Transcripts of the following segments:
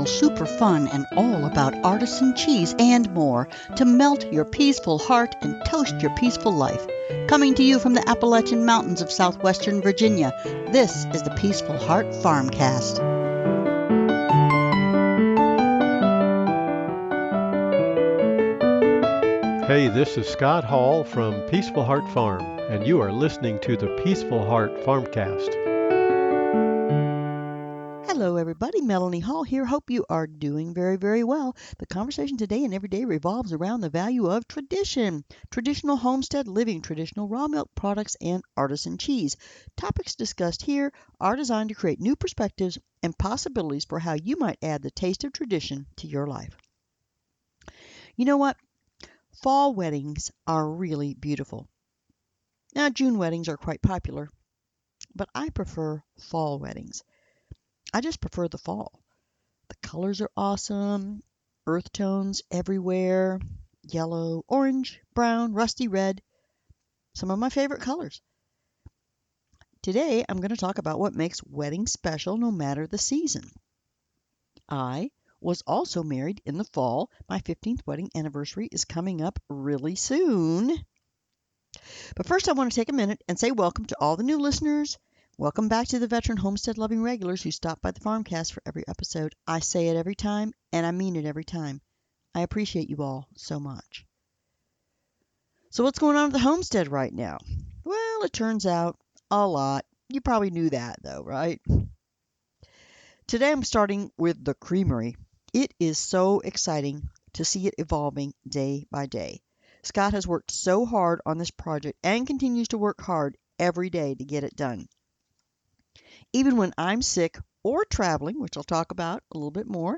super fun, and all about artisan cheese and more to melt your peaceful heart and toast your peaceful life. Coming to you from the Appalachian Mountains of southwestern Virginia, this is the Peaceful Heart FarmCast. Hey, this is Scott Hall from Peaceful Heart Farm, and you are listening to the Peaceful Heart FarmCast. Hello, everybody. Melanie Hall here. Hope you are doing very, very well. The conversation today and every day revolves around the value of tradition, traditional homestead living, traditional raw milk products, and artisan cheese. Topics discussed here are designed to create new perspectives and possibilities for how you might add the taste of tradition to your life. You know what? Fall weddings are really beautiful. Now, June weddings are quite popular, but I prefer fall weddings. I just prefer the fall. The colors are awesome, earth tones everywhere, yellow, orange, brown, rusty red, some of my favorite colors. Today, I'm going to talk about what makes weddings special no matter the season. I was also married in the fall. My 15th wedding anniversary is coming up really soon. But first, I want to take a minute and say welcome to all the new listeners. Welcome back to the veteran homestead loving regulars who stop by the FarmCast for every episode. I say it every time, and I mean it every time. I appreciate you all so much. So what's going on at the homestead right now? Well, it turns out a lot. You probably knew that though, right? Today I'm starting with the Creamery. It is so exciting to see it evolving day by day. Scott has worked so hard on this project and continues to work hard every day to get it done. Even when I'm sick or traveling, which I'll talk about a little bit more,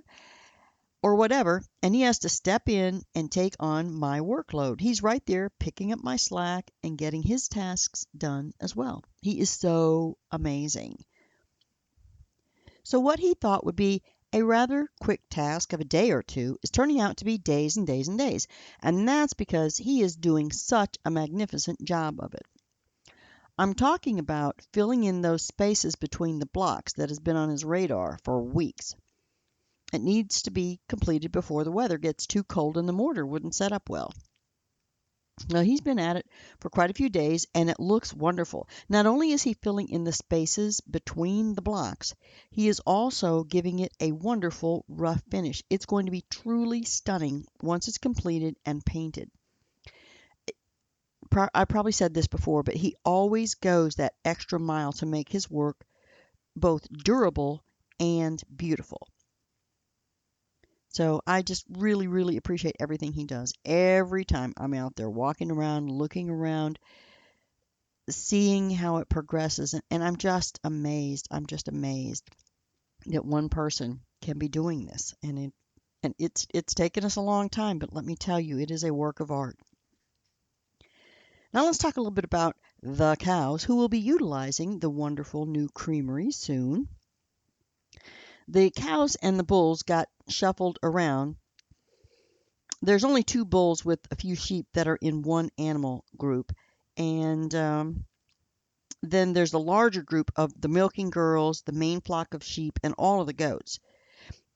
or whatever, and he has to step in and take on my workload. He's right there picking up my slack and getting his tasks done as well. He is so amazing. So what he thought would be a rather quick task of a day or two is turning out to be days and days and days. And that's because he is doing such a magnificent job of it. I'm talking about filling in those spaces between the blocks that has been on his radar for weeks. It needs to be completed before the weather gets too cold and the mortar wouldn't set up well. Now, he's been at it for quite a few days, and it looks wonderful. Not only is he filling in the spaces between the blocks, he is also giving it a wonderful rough finish. It's going to be truly stunning once it's completed and painted. I probably said this before, but he always goes that extra mile to make his work both durable and beautiful. So I just really, really appreciate everything he does. Every time I'm out there walking around, looking around, seeing how it progresses, and I'm just amazed. I'm just amazed that one person can be doing this. And it's taken us a long time, but let me tell you, it is a work of art. Now let's talk a little bit about the cows who will be utilizing the wonderful new creamery soon. The cows and the bulls got shuffled around. There's only 2 bulls with a few sheep that are in one animal group. And then there's the larger group of the milking girls, the main flock of sheep, and all of the goats.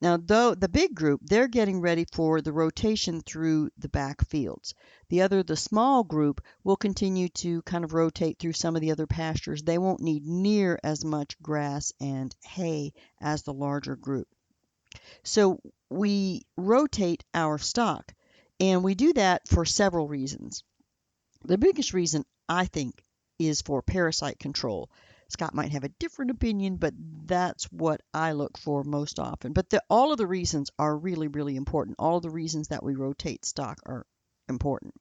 Now, though the big group, they're getting ready for the rotation through the back fields. The small group, will continue to kind of rotate through some of the other pastures. They won't need near as much grass and hay as the larger group. So we rotate our stock, and we do that for several reasons. The biggest reason, I think, is for parasite control. Scott might have a different opinion, but that's what I look for most often. But all of the reasons are really, really important. All of the reasons that we rotate stock are important.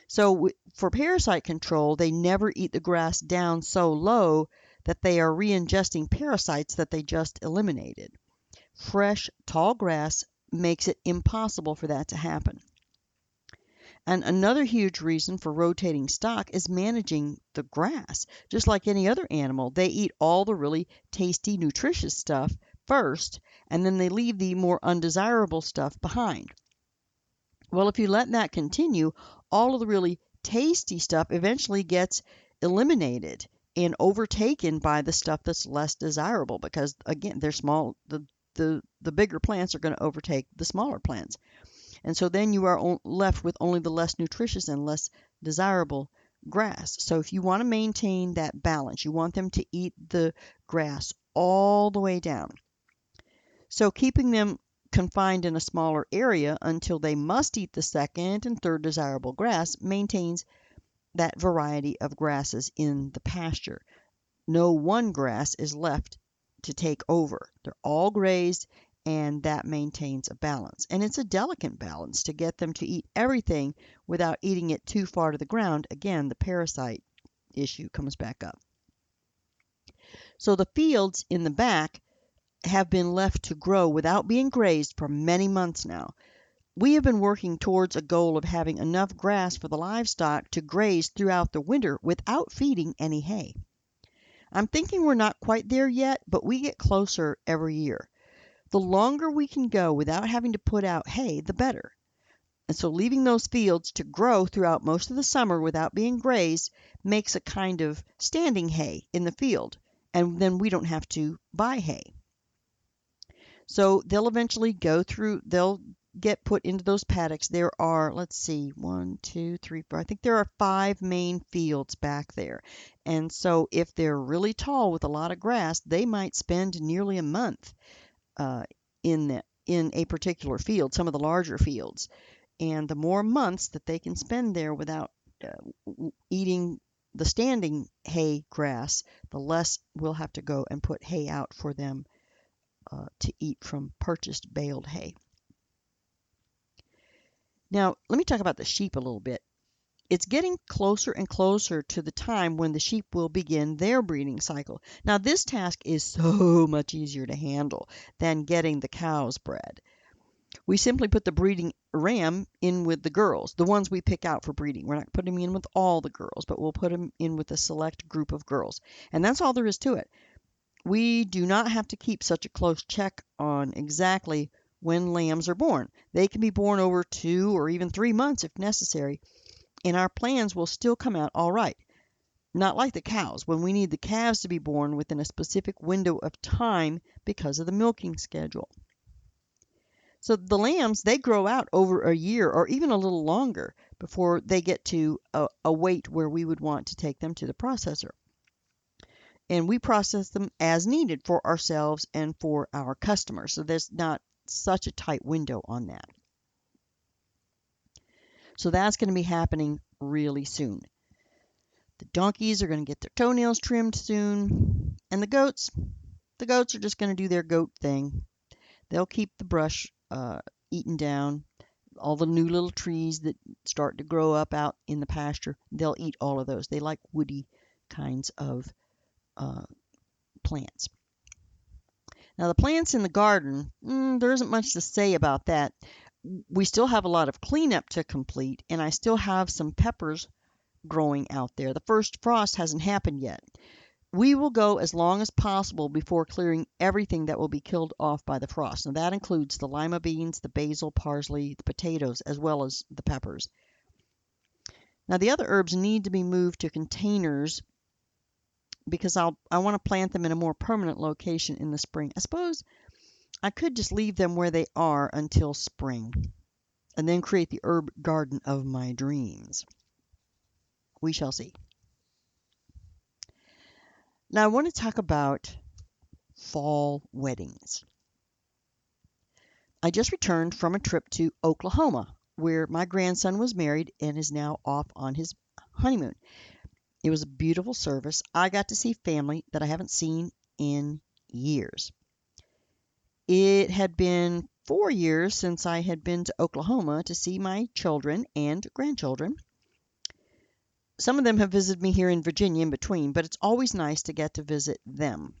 So for parasite control, they never eat the grass down so low that they are re-ingesting parasites that they just eliminated. Fresh, tall grass makes it impossible for that to happen. And another huge reason for rotating stock is managing the grass. Just like any other animal, they eat all the really tasty, nutritious stuff first, and then they leave the more undesirable stuff behind. Well, if you let that continue, all of the really tasty stuff eventually gets eliminated and overtaken by the stuff that's less desirable because, again, they're small. The the bigger plants are going to overtake the smaller plants. And so then you are left with only the less nutritious and less desirable grass. So if you want to maintain that balance, you want them to eat the grass all the way down. So keeping them confined in a smaller area until they must eat the second and third desirable grass maintains that variety of grasses in the pasture. No one grass is left to take over. They're all grazed, and that maintains a balance. And it's a delicate balance to get them to eat everything without eating it too far to the ground. Again, the parasite issue comes back up. So the fields in the back have been left to grow without being grazed for many months now. We have been working towards a goal of having enough grass for the livestock to graze throughout the winter without feeding any hay. I'm thinking we're not quite there yet, but we get closer every year. The longer we can go without having to put out hay, the better. And so leaving those fields to grow throughout most of the summer without being grazed makes a kind of standing hay in the field, and then we don't have to buy hay. So they'll eventually they'll get put into those paddocks. There are, let's see, 1, 2, 3, 4. I think there are 5 main fields back there. And so if they're really tall with a lot of grass, they might spend nearly a month in a particular field, some of the larger fields. And the more months that they can spend there without eating the standing hay grass, the less we'll have to go and put hay out for them to eat from purchased baled hay. Now, let me talk about the sheep a little bit. It's getting closer and closer to the time when the sheep will begin their breeding cycle. Now, this task is so much easier to handle than getting the cows bred. We simply put the breeding ram in with the girls, the ones we pick out for breeding. We're not putting them in with all the girls, but we'll put them in with a select group of girls. And that's all there is to it. We do not have to keep such a close check on exactly when lambs are born. They can be born over 2 or even 3 months if necessary, and our plans will still come out all right. Not like the cows, when we need the calves to be born within a specific window of time because of the milking schedule. So the lambs, they grow out over a year or even a little longer before they get to a weight where we would want to take them to the processor. And we process them as needed for ourselves and for our customers. So there's not such a tight window on that. So that's going to be happening really soon. The donkeys are going to get their toenails trimmed soon. And the goats are just going to do their goat thing. They'll keep the brush eaten down. All the new little trees that start to grow up out in the pasture, they'll eat all of those. They like woody kinds of plants. Now the plants in the garden, there isn't much to say about that. We still have a lot of cleanup to complete, and I still have some peppers growing out there. The first frost hasn't happened yet. We will go as long as possible before clearing everything that will be killed off by the frost. Now that includes the lima beans, the basil, parsley, the potatoes, as well as the peppers. Now the other herbs need to be moved to containers because I want to plant them in a more permanent location in the spring. I suppose I could just leave them where they are until spring and then create the herb garden of my dreams. We shall see. Now I want to talk about fall weddings. I just returned from a trip to Oklahoma where my grandson was married and is now off on his honeymoon. It was a beautiful service. I got to see family that I haven't seen in years. It had been 4 years since I had been to Oklahoma to see my children and grandchildren. Some of them have visited me here in Virginia in between, but it's always nice to get to visit them.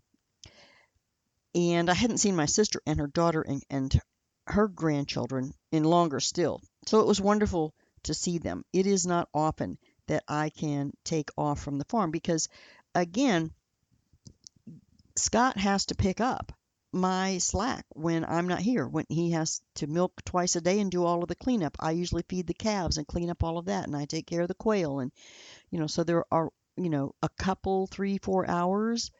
And I hadn't seen my sister and her daughter and her grandchildren in longer still. So it was wonderful to see them. It is not often that I can take off from the farm because, again, Scott has to pick up my slack when I'm not here, when he has to milk twice a day and do all of the cleanup. I usually feed the calves and clean up all of that, and I take care of the quail. And, so there are, a couple, 3, 4 hours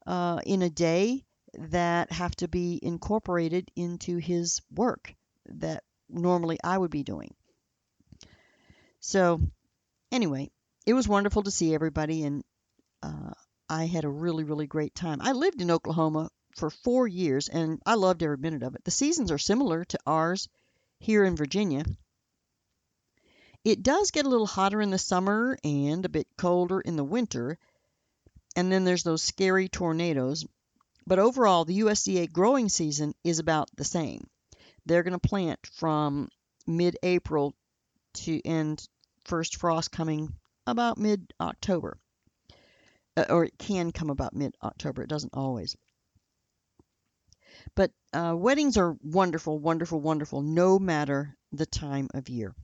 in a day that have to be incorporated into his work that normally I would be doing. So anyway, it was wonderful to see everybody, and I had a really, really great time. I lived in Oklahoma for 4 years, and I loved every minute of it. The seasons are similar to ours here in Virginia. It does get a little hotter in the summer and a bit colder in the winter, and then there's those scary tornadoes. But overall, the USDA growing season is about the same. They're going to plant from mid-April to end, first frost coming about mid-October. Or it can come about mid-October. It doesn't always. But weddings are wonderful, wonderful, wonderful, no matter the time of year.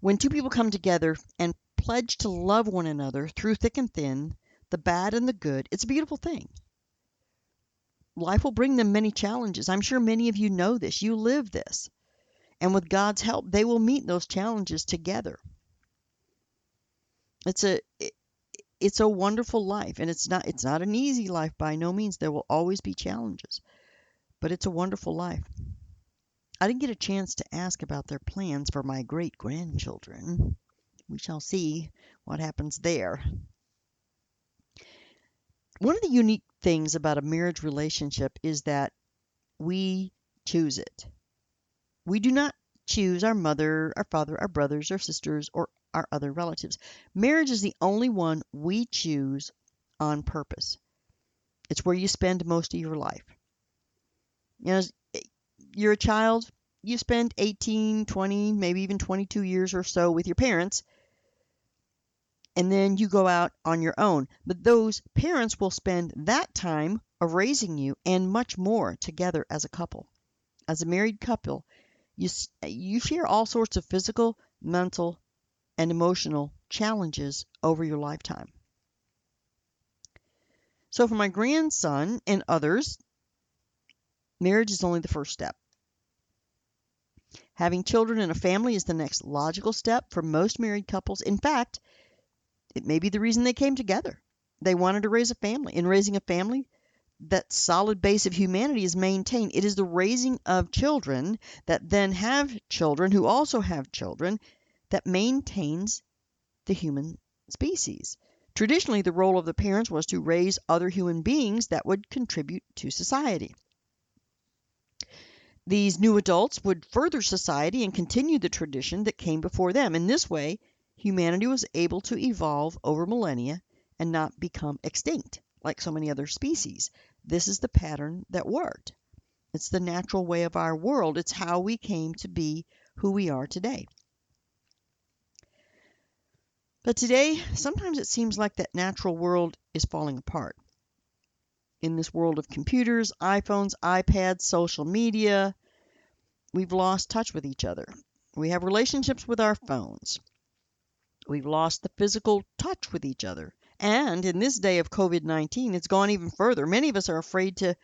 When two people come together and pledge to love one another through thick and thin, the bad and the good, it's a beautiful thing. Life will bring them many challenges. I'm sure many of you know this. You live this. And with God's help, they will meet those challenges together. It's a wonderful life, and it's not an easy life by no means. There will always be challenges, but it's a wonderful life. I didn't get a chance to ask about their plans for my great-grandchildren. We shall see what happens there. One of the unique things about a marriage relationship is that we choose it. We do not choose our mother, our father, our brothers, our sisters, or our other relatives. Marriage is the only one we choose on purpose. It's where you spend most of your life. You know, you're a child, you spend 18, 20, maybe even 22 years or so with your parents, and then you go out on your own. But those parents will spend that time of raising you and much more together as a couple. As a married couple, you share all sorts of physical, mental, and emotional challenges over your lifetime. So for my grandson and others, marriage is only the first step. Having children and a family is the next logical step for most married couples. In fact, it may be the reason they came together. They wanted to raise a family. In raising a family, that solid base of humanity is maintained. It is the raising of children that then have children who also have children that maintains the human species. Traditionally, the role of the parents was to raise other human beings that would contribute to society. These new adults would further society and continue the tradition that came before them. In this way, humanity was able to evolve over millennia and not become extinct like so many other species. This is the pattern that worked. It's the natural way of our world. It's how we came to be who we are today. But today, sometimes it seems like that natural world is falling apart. In this world of computers, iPhones, iPads, social media, we've lost touch with each other. We have relationships with our phones. We've lost the physical touch with each other. And in this day of COVID-19, it's gone even further. Many of us are afraid to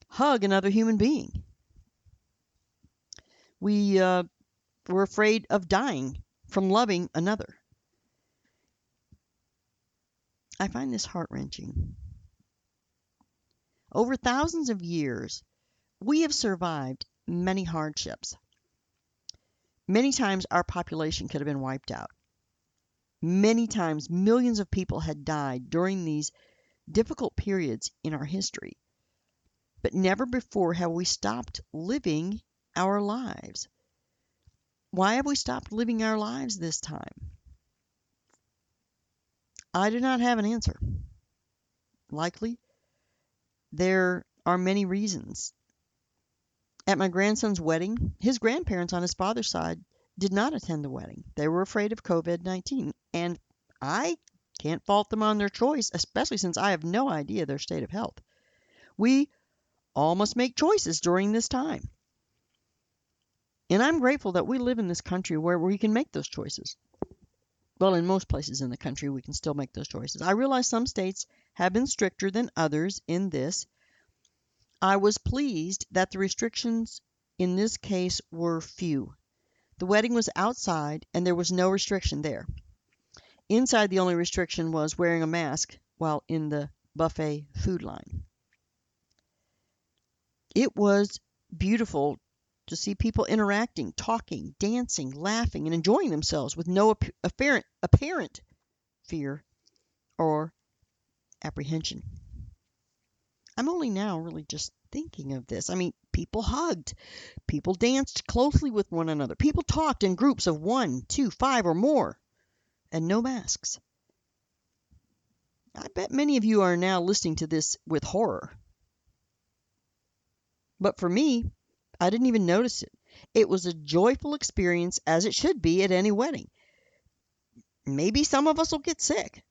hug another human being. We're afraid of dying from loving another. I find this heart-wrenching. Over thousands of years, we have survived many hardships. Many times our population could have been wiped out. Many times millions of people had died during these difficult periods in our history. But never before have we stopped living our lives. Why have we stopped living our lives this time? I do not have an answer. Likely, there are many reasons. At my grandson's wedding, his grandparents on his father's side did not attend the wedding. They were afraid of COVID-19, and I can't fault them on their choice, especially since I have no idea their state of health. We all must make choices during this time. And I'm grateful that we live in this country where we can make those choices. Well, in most places in the country, we can still make those choices. I realize some states have been stricter than others in this. I was pleased that the restrictions in this case were few. The wedding was outside, and there was no restriction there. Inside, the only restriction was wearing a mask while in the buffet food line. It was beautiful to see people interacting, talking, dancing, laughing, and enjoying themselves with no apparent fear or apprehension. I'm only now really just thinking of this. I mean, people hugged, people danced closely with one another, people talked in groups of 1, 2, 5, or more, and no masks. I bet many of you are now listening to this with horror. But for me, I didn't even notice it. It was a joyful experience, as it should be at any wedding. Maybe some of us will get sick.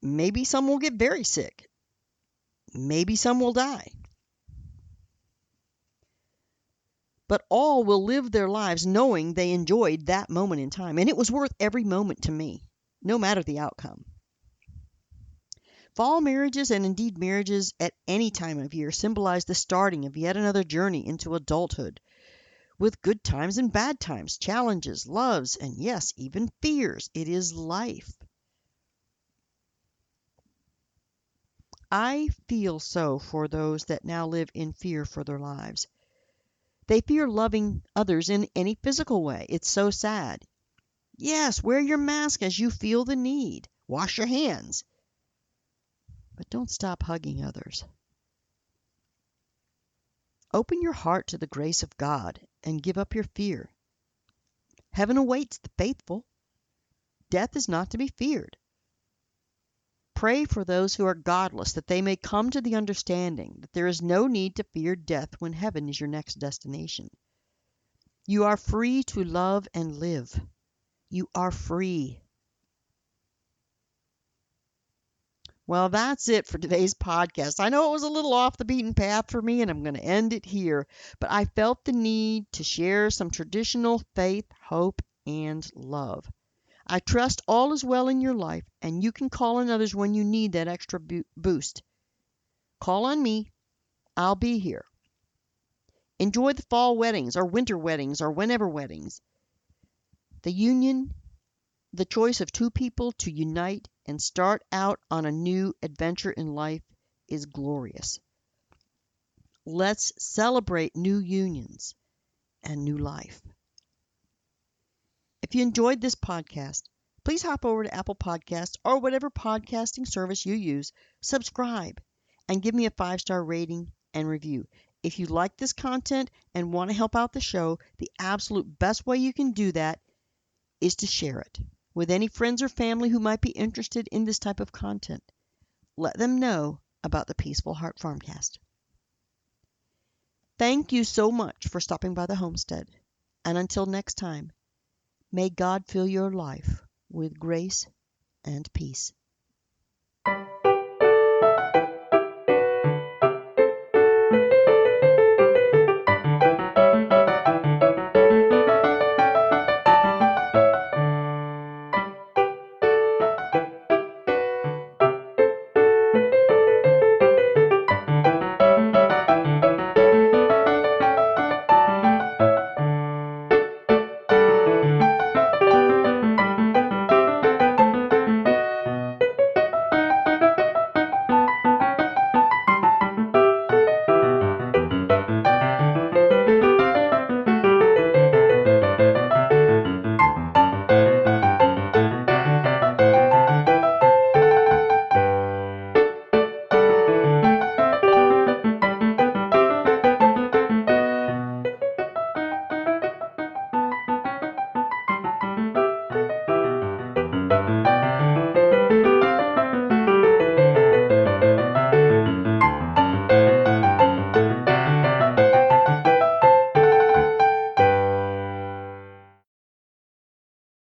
Maybe some will get very sick. Maybe some will die. But all will live their lives knowing they enjoyed that moment in time. And it was worth every moment to me, no matter the outcome. Fall marriages, and indeed marriages at any time of year, symbolize the starting of yet another journey into adulthood, with good times and bad times, challenges, loves, and yes, even fears. It is life. I feel so for those that now live in fear for their lives. They fear loving others in any physical way. It's so sad. Yes, wear your mask as you feel the need. Wash your hands. But don't stop hugging others. Open your heart to the grace of God and give up your fear. Heaven awaits the faithful. Death is not to be feared. Pray for those who are godless, that they may come to the understanding that there is no need to fear death when heaven is your next destination. You are free to love and live. You are free. Well, that's it for today's podcast. I know it was a little off the beaten path for me, and I'm going to end it here, but I felt the need to share some traditional faith, hope, and love. I trust all is well in your life, and you can call on others when you need that extra boost. Call on me. I'll be here. Enjoy the fall weddings or winter weddings or whenever weddings. The union, the choice of two people to unite and start out on a new adventure in life is glorious. Let's celebrate new unions and new life. If you enjoyed this podcast, please hop over to Apple Podcasts or whatever podcasting service you use, subscribe, and give me a 5-star rating and review. If you like this content and want to help out the show, the absolute best way you can do that is to share it with any friends or family who might be interested in this type of content. Let them know about the Peaceful Heart FarmCast. Thank you so much for stopping by the homestead. And until next time, may God fill your life with grace and peace.